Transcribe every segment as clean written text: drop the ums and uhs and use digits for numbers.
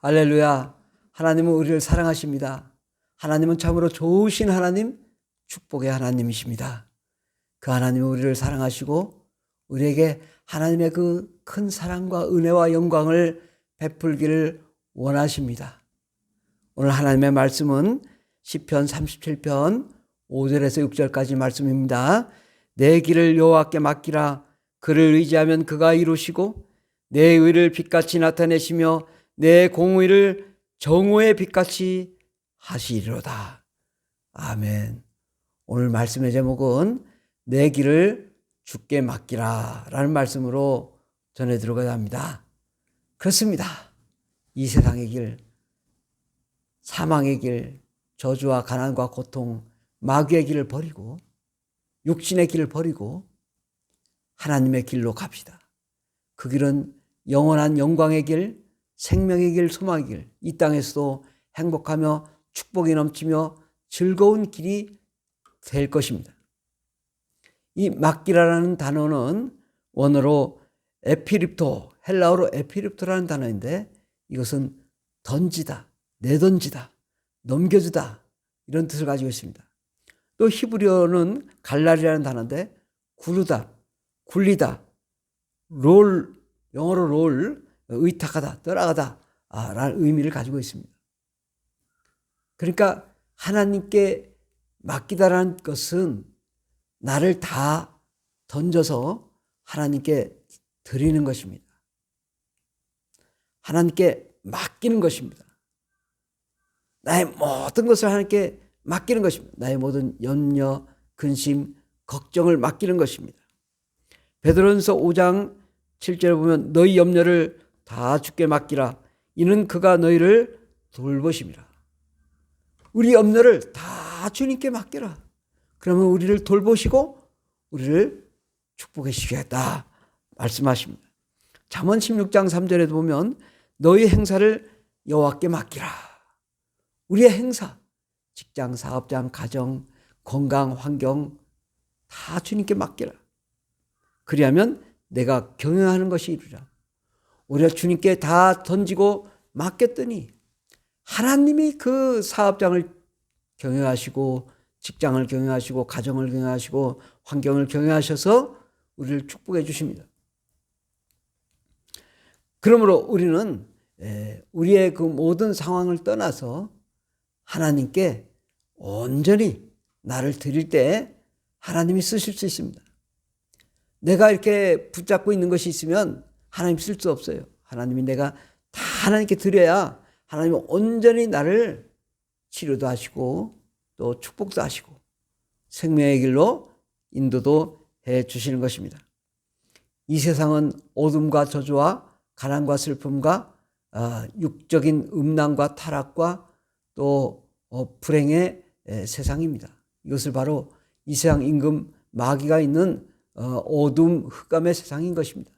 할렐루야. 하나님은 우리를 사랑하십니다. 하나님은 참으로 좋으신 하나님, 축복의 하나님이십니다. 그 하나님은 우리를 사랑하시고 우리에게 하나님의 그 큰 사랑과 은혜와 영광을 베풀기를 원하십니다. 오늘 하나님의 말씀은 시편 37편 5절에서 6절까지 말씀입니다. 내 길을 여호와께 맡기라. 그를 의지하면 그가 이루시고 내 의를 빛같이 나타내시며 내 공의를 정오의 빛같이 하시리로다. 아멘. 오늘 말씀의 제목은 내 길을 주께 맡기라 라는 말씀으로 전해드리고자 합니다. 그렇습니다. 이 세상의 길, 사망의 길, 저주와 가난과 고통, 마귀의 길을 버리고 육신의 길을 버리고 하나님의 길로 갑시다. 그 길은 영원한 영광의 길, 생명의 길, 소망의 길, 이 땅에서도 행복하며 축복이 넘치며 즐거운 길이 될 것입니다. 이 맡기라라는 단어는 원어로 에피립토, 헬라어로 에피립토라는 단어인데 이것은 던지다, 내던지다, 넘겨주다 이런 뜻을 가지고 있습니다. 또 히브리어는 갈랄이라는 단어인데 구르다, 굴리다, 롤, 영어로 롤, 의탁하다, 떠나가다 라는 의미를 가지고 있습니다. 그러니까 하나님께 맡기다라는 것은 나를 다 던져서 하나님께 드리는 것입니다. 하나님께 맡기는 것입니다. 나의 모든 것을 하나님께 맡기는 것입니다. 나의 모든 염려, 근심, 걱정을 맡기는 것입니다. 베드로전서 5장 7절에 보면 너희 염려를 다 주께 맡기라. 이는 그가 너희를 돌보심이라. 우리 염려를 다 주님께 맡겨라. 그러면 우리를 돌보시고 우리를 축복해 주시겠다 말씀하십니다. 잠언 16장 3절에도 보면 너희 행사를 여호와께 맡기라. 우리의 행사, 직장, 사업장, 가정, 건강, 환경 다 주님께 맡기라. 그리하면 내가 경영하는 것이 이루리라. 우리가 주님께 다 던지고 맡겼더니 하나님이 그 사업장을 경영하시고 직장을 경영하시고 가정을 경영하시고 환경을 경영하셔서 우리를 축복해 주십니다. 그러므로 우리는 우리의 그 모든 상황을 떠나서 하나님께 온전히 나를 드릴 때 하나님이 쓰실 수 있습니다. 내가 이렇게 붙잡고 있는 것이 있으면 하나님 쓸 수 없어요. 하나님이 내가 다 하나님께 드려야 하나님은 온전히 나를 치료도 하시고 또 축복도 하시고 생명의 길로 인도도 해 주시는 것입니다. 이 세상은 어둠과 저주와 가난과 슬픔과 육적인 음란과 타락과 또 불행의 세상입니다. 이것을 바로 이 세상 임금 마귀가 있는 어둠 흑암의 세상인 것입니다.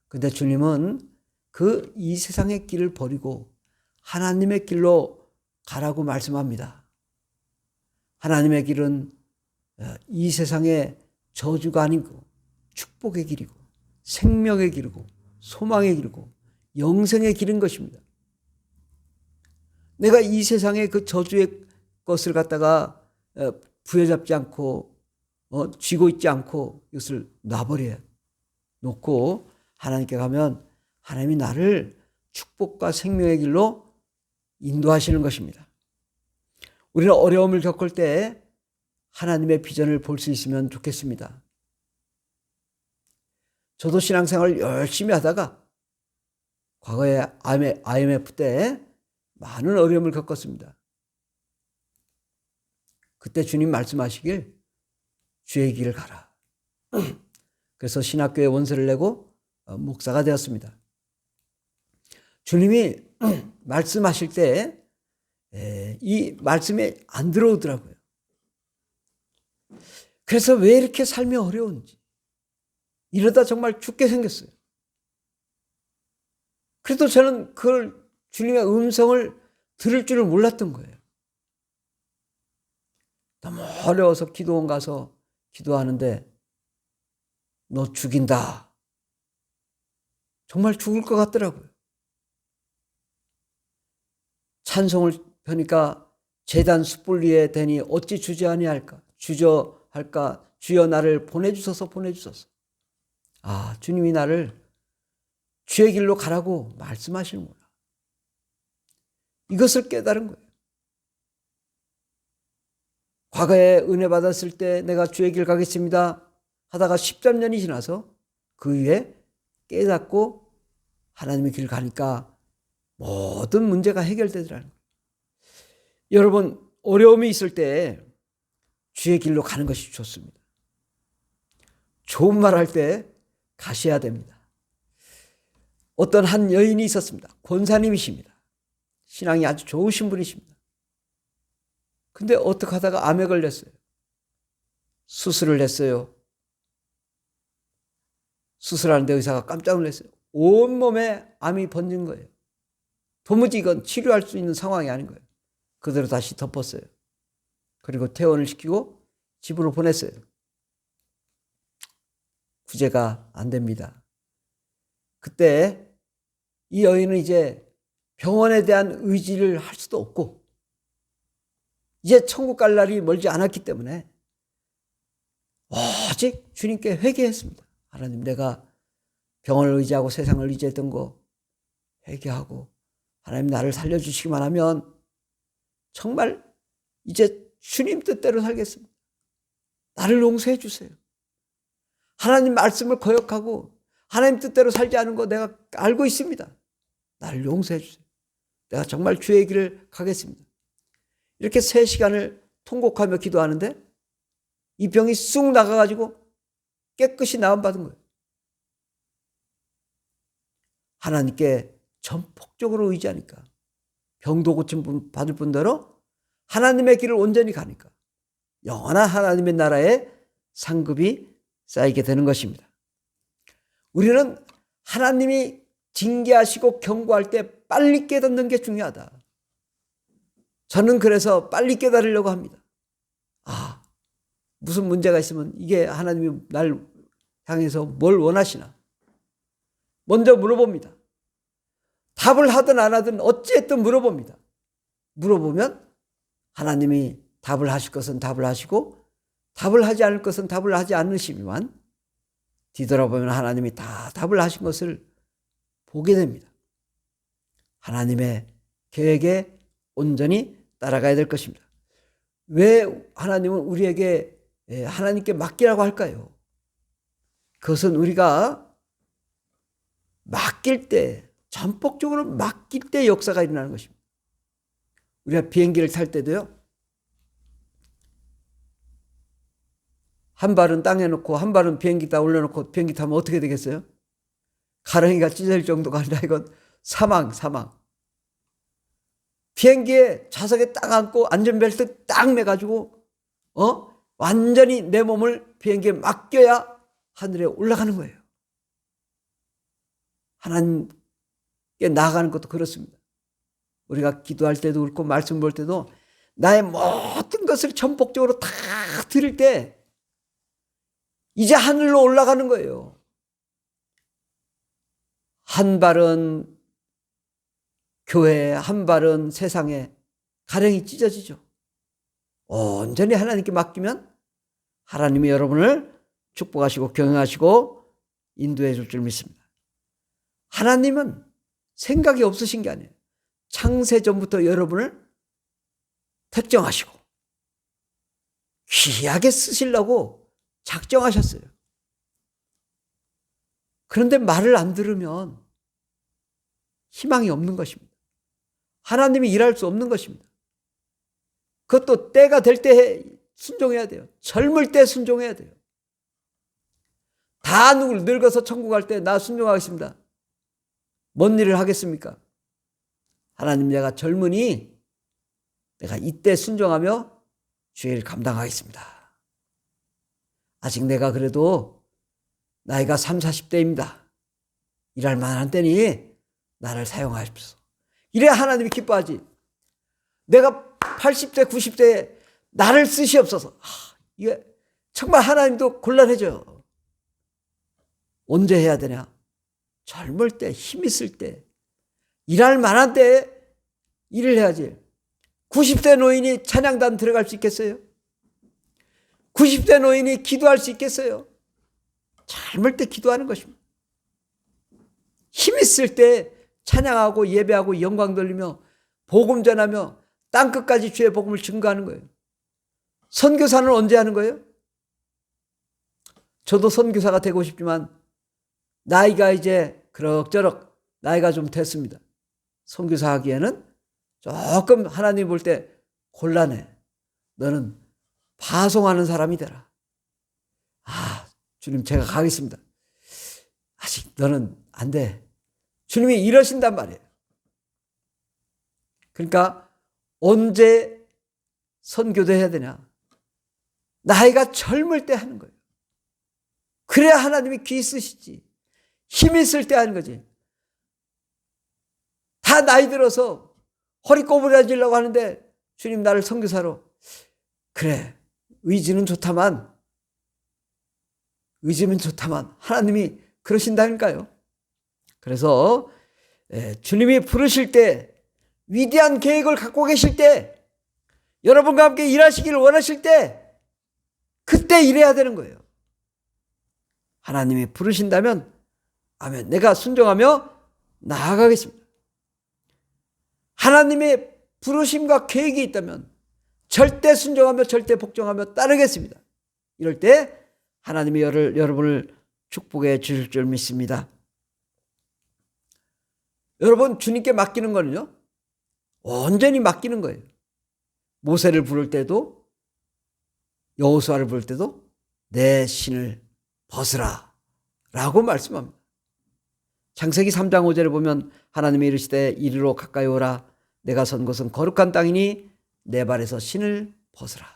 그런데 주님은 그 이 세상의 길을 버리고 하나님의 길로 가라고 말씀합니다. 하나님의 길은 이 세상의 저주가 아니고 축복의 길이고 생명의 길이고 소망의 길이고 영생의 길인 것입니다. 내가 이 세상의 그 저주의 것을 갖다가 부여잡지 않고 쥐고 있지 않고 이것을 놔버려야 놓고 하나님께 가면 하나님이 나를 축복과 생명의 길로 인도하시는 것입니다. 우리는 어려움을 겪을 때 하나님의 비전을 볼 수 있으면 좋겠습니다. 저도 신앙생활을 열심히 하다가 과거에 IMF 때 많은 어려움을 겪었습니다. 그때 주님 말씀하시길 주의 길을 가라. 그래서 신학교에 원서를 내고 목사가 되었습니다. 주님이 말씀하실 때 이 말씀이 안 들어오더라고요. 그래서 왜 이렇게 삶이 어려운지 이러다 정말 죽게 생겼어요. 그래도 저는 그걸 주님의 음성을 들을 줄을 몰랐던 거예요. 너무 어려워서 기도원 가서 기도하는데 너 죽인다. 정말 죽을 것 같더라고요. 찬송을 펴니까 제단 숯불 위에 대니 어찌 주저 아니할까? 주저할까? 주여 나를 보내주소서 보내주소서. 아, 주님이 나를 주의 길로 가라고 말씀하시는구나. 이것을 깨달은 거예요. 과거에 은혜 받았을 때 내가 주의 길 가겠습니다 하다가 13년이 지나서 그 위에 깨닫고 하나님의 길 가니까 모든 문제가 해결되더라는 거예요. 여러분, 어려움이 있을 때 주의 길로 가는 것이 좋습니다. 좋은 말 할 때 가셔야 됩니다. 어떤 한 여인이 있었습니다. 권사님이십니다. 신앙이 아주 좋으신 분이십니다. 근데 어떻게 하다가 암에 걸렸어요. 수술을 했어요. 수술하는데 의사가 깜짝 놀랐어요. 온몸에 암이 번진 거예요. 도무지 이건 치료할 수 있는 상황이 아닌 거예요. 그대로 다시 덮었어요. 그리고 퇴원을 시키고 집으로 보냈어요. 구제가 안 됩니다. 그때 이 여인은 이제 병원에 대한 의지를 할 수도 없고 이제 천국 갈 날이 멀지 않았기 때문에 오직 주님께 회개했습니다. 하나님, 내가 병원을 의지하고 세상을 의지했던 거 회개하고 하나님 나를 살려주시기만 하면 정말 이제 주님 뜻대로 살겠습니다. 나를 용서해 주세요. 하나님 말씀을 거역하고 하나님 뜻대로 살지 않은 거 내가 알고 있습니다. 나를 용서해 주세요. 내가 정말 주의 길을 가겠습니다. 이렇게 3시간을 통곡하며 기도하는데 이 병이 쑥 나가가지고 깨끗이 나음받은 거예요. 하나님께 전폭적으로 의지하니까 병도 고침 받을 뿐더러 하나님의 길을 온전히 가니까 영원한 하나님의 나라에 상급이 쌓이게 되는 것입니다. 우리는 하나님이 징계하시고 경고할 때 빨리 깨닫는 게 중요하다. 저는 그래서 빨리 깨달으려고 합니다. 아, 무슨 문제가 있으면 이게 하나님이 날 향해서 뭘 원하시나? 먼저 물어봅니다. 답을 하든 안 하든 어찌했든 물어봅니다. 물어보면 하나님이 답을 하실 것은 답을 하시고 답을 하지 않을 것은 답을 하지 않으시지만 뒤돌아보면 하나님이 다 답을 하신 것을 보게 됩니다. 하나님의 계획에 온전히 따라가야 될 것입니다. 왜 하나님은 우리에게 하나님께 맡기라고 할까요? 그것은 우리가 맡길 때, 전폭적으로 맡길 때 역사가 일어나는 것입니다. 우리가 비행기를 탈 때도요, 한 발은 땅에 놓고 한 발은 비행기에다 올려놓고 비행기 타면 어떻게 되겠어요? 가랑이가 찢어질 정도가 아니라 이건 사망. 비행기에 좌석에 딱 앉고 안전벨트 딱 매가지고 완전히 내 몸을 비행기에 맡겨야 하늘에 올라가는 거예요. 하나님께 나아가는 것도 그렇습니다. 우리가 기도할 때도 그렇고 말씀 볼 때도 나의 모든 것을 전폭적으로 다 드릴 때 이제 하늘로 올라가는 거예요. 한 발은 교회에, 한 발은 세상에 가랭이 찢어지죠. 온전히 하나님께 맡기면 하나님이 여러분을 축복하시고 경영하시고 인도해 줄 줄 믿습니다. 하나님은 생각이 없으신 게 아니에요. 창세 전부터 여러분을 택정하시고 귀하게 쓰시려고 작정하셨어요. 그런데 말을 안 들으면 희망이 없는 것입니다. 하나님이 일할 수 없는 것입니다. 그것도 때가 될 때 순종해야 돼요. 젊을 때 순종해야 돼요. 다 늙어서 천국 갈 때 나 순종하겠습니다. 뭔 일을 하겠습니까? 하나님, 내가 젊으니 내가 이때 순종하며 주의 일 감당하겠습니다. 아직 내가 그래도 나이가 30, 40대입니다. 일할 만한 때니 나를 사용하십시오. 이래야 하나님이 기뻐하지. 내가 80대, 90대에 나를 쓰시옵소서. 이게 정말 하나님도 곤란해져요. 언제 해야 되냐? 젊을 때, 힘 있을 때, 일할 만한 때 일을 해야지. 90대 노인이 찬양단 들어갈 수 있겠어요? 90대 노인이 기도할 수 있겠어요? 젊을 때 기도하는 것입니다. 힘 있을 때 찬양하고 예배하고 영광 돌리며 복음 전하며 땅끝까지 주의 복음을 증거하는 거예요. 선교사는 언제 하는 거예요? 저도 선교사가 되고 싶지만 나이가 이제 그럭저럭 나이가 좀 됐습니다. 선교사 하기에는 조금 하나님 볼 때 곤란해. 너는 파송하는 사람이 되라. 주님 제가 가겠습니다. 아직 너는 안 돼. 주님이 이러신단 말이에요. 그러니까 언제 선교도 해야 되냐? 나이가 젊을 때 하는 거예요. 그래야 하나님이 귀 쓰시지. 힘 있을 때 하는 거지. 다 나이 들어서 허리 꼬부라지려고 하는데 주님 나를 선교사로. 그래, 의지는 좋다만 하나님이 그러신다니까요. 그래서 주님이 부르실 때, 위대한 계획을 갖고 계실 때, 여러분과 함께 일하시기를 원하실 때 그때 일해야 되는 거예요. 하나님이 부르신다면 아멘, 내가 순종하며 나아가겠습니다. 하나님의 부르심과 계획이 있다면 절대 순종하며 절대 복종하며 따르겠습니다. 이럴 때 하나님이 여러분을 축복해 주실 줄 믿습니다. 여러분, 주님께 맡기는 거는요, 온전히 맡기는 거예요. 모세를 부를 때도, 여호수아를 부를 때도 내 신을 벗으라 라고 말씀합니다. 창세기 3장 5절에 보면 하나님이 이르시되 이리로 가까이 오라. 내가 선 곳은 거룩한 땅이니 내 발에서 신을 벗으라.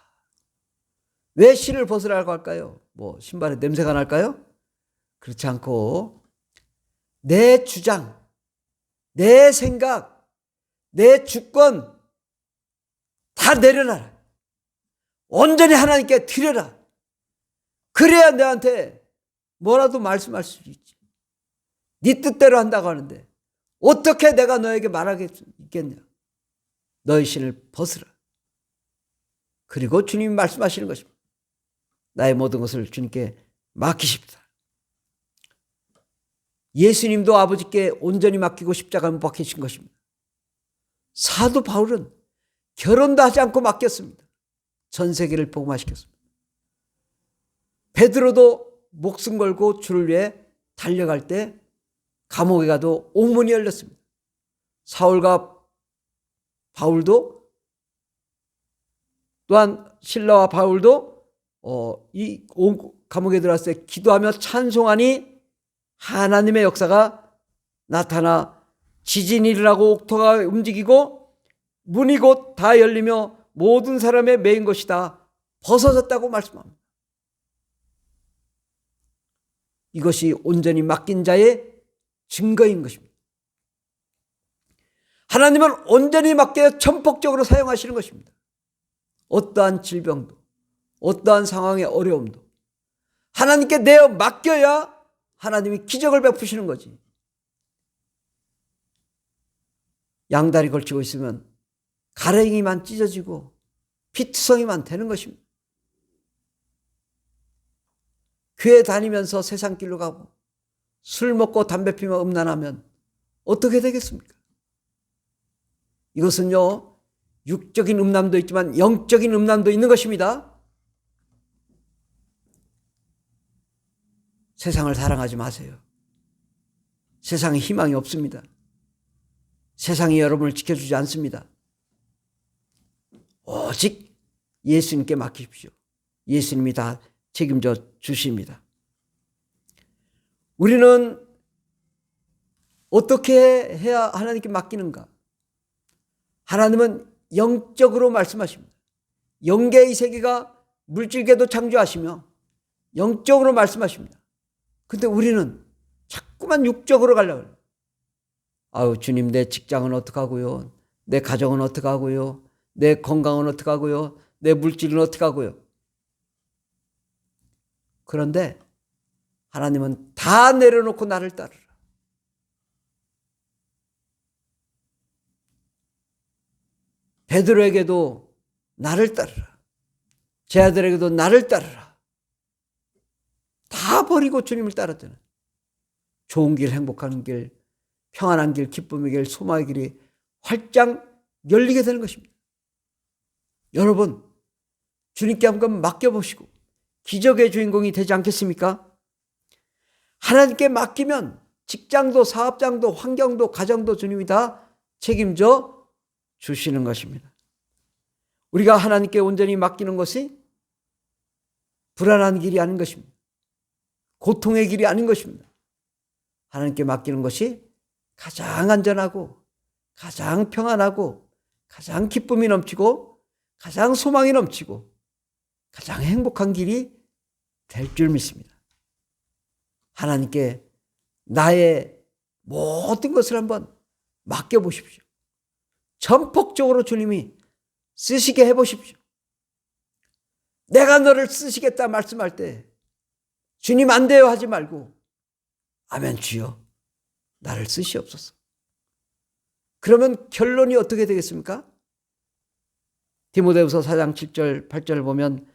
왜 신을 벗으라고 할까요? 뭐 신발에 냄새가 날까요? 그렇지 않고 내 주장, 내 생각, 내 주권 다 내려놔라. 온전히 하나님께 드려라. 그래야 너한테 뭐라도 말씀할 수 있지. 네 뜻대로 한다고 하는데 어떻게 내가 너에게 말하겠냐. 너의 신을 벗으라. 그리고 주님이 말씀하시는 것입니다. 나의 모든 것을 주님께 맡기십시다. 예수님도 아버지께 온전히 맡기고 십자가에 못 박히신 것입니다. 사도 바울은 결혼도 하지 않고 맡겼습니다. 전 세계를 복음화시켰습니다. 베드로도 목숨 걸고 주를 위해 달려갈 때 감옥에 가도 옥문이 열렸습니다. 사울과 바울도 또한 실라와 바울도 이 감옥에 들어왔을 때 기도하며 찬송하니 하나님의 역사가 나타나 지진이 일어나고 옥토가 움직이고 문이 곧 다 열리며 모든 사람의 메인 것이 다 벗어졌다고 말씀합니다. 이것이 온전히 맡긴 자의 증거인 것입니다. 하나님은 온전히 맡겨 전폭적으로 사용하시는 것입니다. 어떠한 질병도, 어떠한 상황의 어려움도 하나님께 내어 맡겨야 하나님이 기적을 베푸시는 거지. 양다리 걸치고 있으면 가랭이만 찢어지고 피투성이만 되는 것입니다. 교회 다니면서 세상 길로 가고 술 먹고 담배 피며 음란하면 어떻게 되겠습니까? 이것은요, 육적인 음란도 있지만 영적인 음란도 있는 것입니다. 세상을 사랑하지 마세요. 세상에 희망이 없습니다. 세상이 여러분을 지켜주지 않습니다. 오직 예수님께 맡기십시오. 예수님이 다 책임져 주십니다. 우리는 어떻게 해야 하나님께 맡기는가? 하나님은 영적으로 말씀하십니다. 영계의 세계가 물질계도 창조하시며 영적으로 말씀하십니다. 근데 우리는 자꾸만 육적으로 가려고 해요. 아유, 주님, 내 직장은 어떡하고요? 내 가정은 어떡하고요? 내 건강은 어떡하고요? 내 물질은 어떡하고요? 그런데 하나님은 다 내려놓고 나를 따르라. 베드로에게도 나를 따르라. 제 아들에게도 나를 따르라. 다 버리고 주님을 따랐잖아요. 좋은 길, 행복한 길, 평안한 길, 기쁨의 길, 소망의 길이 활짝 열리게 되는 것입니다. 여러분, 주님께 한번 맡겨보시고 기적의 주인공이 되지 않겠습니까? 하나님께 맡기면 직장도 사업장도 환경도 가정도 주님이 다 책임져 주시는 것입니다. 우리가 하나님께 온전히 맡기는 것이 불안한 길이 아닌 것입니다. 고통의 길이 아닌 것입니다. 하나님께 맡기는 것이 가장 안전하고 가장 평안하고 가장 기쁨이 넘치고 가장 소망이 넘치고 가장 행복한 길이 될 줄 믿습니다. 하나님께 나의 모든 것을 한번 맡겨보십시오. 전폭적으로 주님이 쓰시게 해보십시오. 내가 너를 쓰시겠다 말씀할 때 주님 안 돼요 하지 말고 아멘 주여 나를 쓰시옵소서. 그러면 결론이 어떻게 되겠습니까? 디모데후서 4장 7절 8절을 보면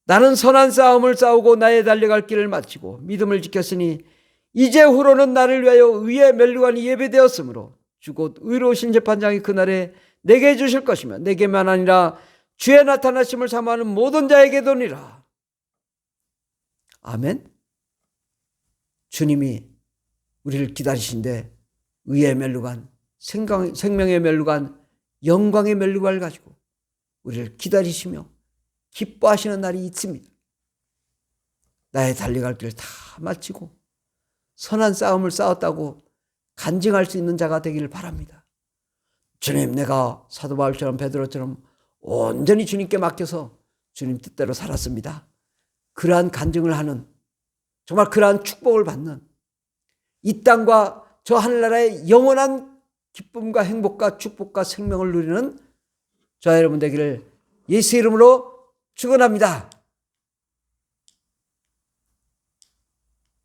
나는 선한 싸움을 싸우고 나의 달려갈 길을 마치고 믿음을 지켰으니 이제후로는 나를 위하여 의의 멸류관이 예배되었으므로 주 곧 의로우신 재판장이 그날에 내게 주실 것이며 내게만 아니라 주의 나타나심을 사모하는 모든 자에게도니라. 아멘. 주님이 우리를 기다리신데 의의 멸류관, 생명의 멸류관, 영광의 멸류관을 가지고 우리를 기다리시며 기뻐하시는 날이 있습니다. 나의 달려갈 길을 다 마치고 선한 싸움을 싸웠다고 간증할 수 있는 자가 되기를 바랍니다. 주님, 내가 사도 바울처럼 베드로처럼 온전히 주님께 맡겨서 주님 뜻대로 살았습니다. 그러한 간증을 하는, 정말 그러한 축복을 받는 이 땅과 저 하늘나라의 영원한 기쁨과 행복과 축복과 생명을 누리는 저와 여러분 되기를 예수 이름으로 축원합니다.